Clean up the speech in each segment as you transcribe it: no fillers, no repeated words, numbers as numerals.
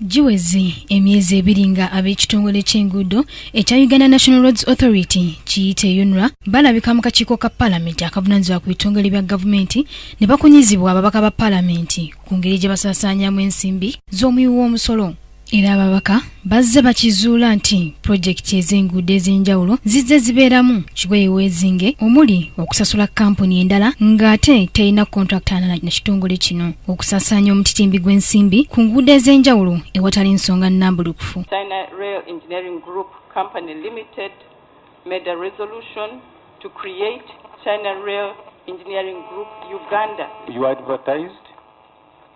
Jiwezi emyezi ebiri nga ab'ekitongole ky'enguudo ekya Uganda National Roads Authority kiyite UNRA balabika mu kakiiko ka Paalamenti akavunaanyizibwa ku bitongole bya gavumenti ne bakunyizibwa ababaka ba Paalamenti ku ngeri gye basaasaanyamu ensimbi z'omuwi w'omusolo. Era ababaka bazze bakizuula nti pulojekiti ez'enguudo ez'enjawulo zizze zibeeramu kiweeweezinge omuli okusasula kampuni endala ng'ate terina kontrakita na kitongole kino okusaasaanya omutitimbi gw'ensimbi ku nguudo ez'enjawulo ewatali nsonga nnambulukufu. China Rail Engineering Group Company Limited made a resolution to create China Rail Engineering Group Uganda. You advertised,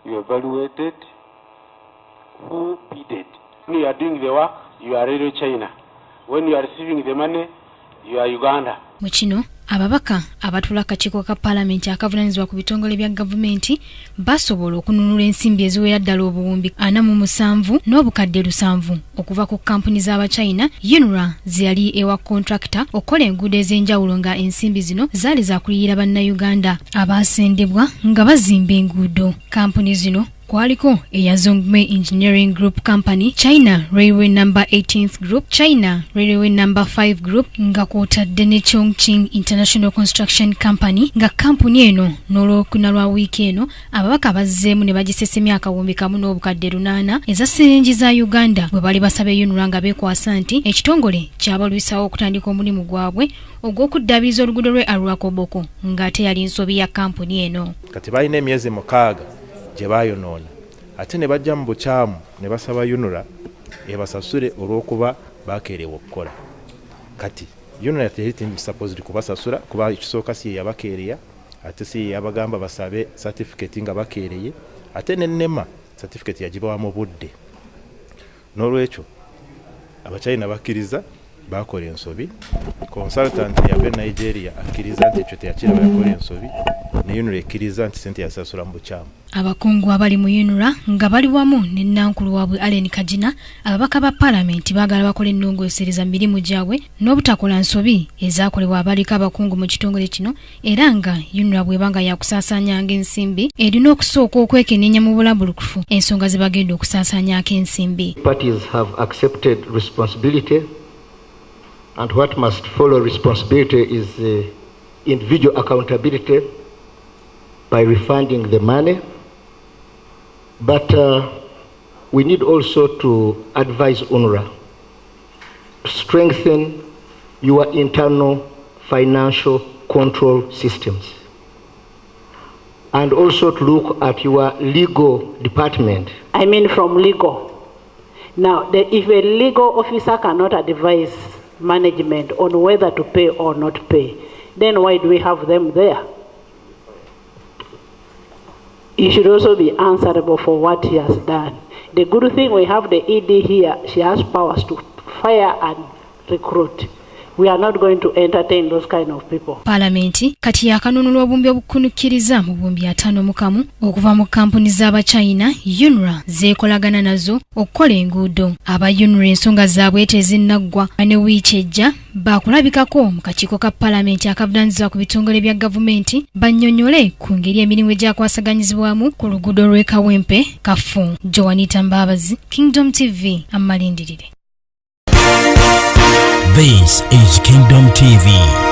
you evaluated, who bid it? When you are doing the work, you are really China. When you are receiving the money, you are Uganda. Mu kino ababaka abatula akakiiko ka Paalamenti akavunaanyizibwa ku bitongole bya gavumenti basobola okununula ensimbi eziwera ddala obuwumbi 47 n'obukadde 7 okuva ku kampuni z'Abachina UNRA ziyali ewa kontrakita okukola enguudo ez'enjawulo nga ensimbi zino zaali zakuliyira bannayuganda abaasendebwa nga bazimba enguudo. Kampuni zino kwaliko eya Zhongmei Engineering Group Company, China Railway Number 18th Group, China Railway Number 5 Group, nga kwotadde ne Chongqing International Construction Company, nga kampuni eno n'olwokuna lwa wiiki eno ababaka bazzeemu ne bagisesemya akawumbi kamu n'obukadde 8 eza siringi za Uganda bwe bali basabe UNRA nga beekwasa nti ekitongole kyabalwisawo okutandika omulimu gwabwe ogw'okuddaabiriza oluguudo lwe Arua-Koboko ng'ate yali nsobi ya kampuni eno. Kati balina emyezi 6 gye bayonoona ate ne bajja mu bukyamu ne basaba UNRA ebasasule olw'okuba bakeerewa okukola. Kati UNRA teriti supposed kubasasula kuba ekisooka si yabakeereya ate si yabagamba basabe certificate nga bakeereye ate n'ennema certificate yagibawa mu budde. N'olwekyo Abachina bakkiriza bakola ensobi, consultant yave Nigeria akkiriza nti ekyo teyakira bakola ensobi ne UNRA ekkiriza nti sente yasasula mu bukyamu. Abakungu abali mu UNRA nga bali wamu ne Nankulu waabwe Allen Kajina ababaka ba Paalamenti baagala bakola ennongoosereza mu mirimu gyabwe n'obutakola nsobi ezaakolebwa abaliko abakungu mu kitongole kino era nga UNRA bw'ebanga yakusaasaanyanga ensimbi erina okusooka okwekenneenya mu bulambulukufu ensonga ze bagenda okusaasaanyaako ensimbi. Parties have accepted responsibility and what must follow responsibility is individual accountability by refunding the money. But we need also to advise UNRA to strengthen your internal financial control systems and also to look at your legal department. I mean from legal. Now, if a legal officer cannot advise management on whether to pay or not pay, then why do we have them there? He should also be answerable for what he has done. The good thing, we have the ED here. She has powers to fire and recruit. We are not going to entertain those kind of people. Paalamenti kati yakanunula obumbi obukunukkiriza mu bumbi 5 okuva mu kampuni z'Abachina UNRA zeekolagana nazo okukola enguudo. Aba UNRA ensonga zaabwe tezinnaggwa ne wiiki ejja baakulabikako mu kakiiko ka Paalamenti akavunaanyizibwa ku bitongole bya gavumenti bannyonnyole ku ngeri emirimu egyakwasaganyizibwamu ku luguudo lw'e Kawempe Kafu. Joanita Mbabazi, Kingdom TV, amalindirire. This is Kingdom TV.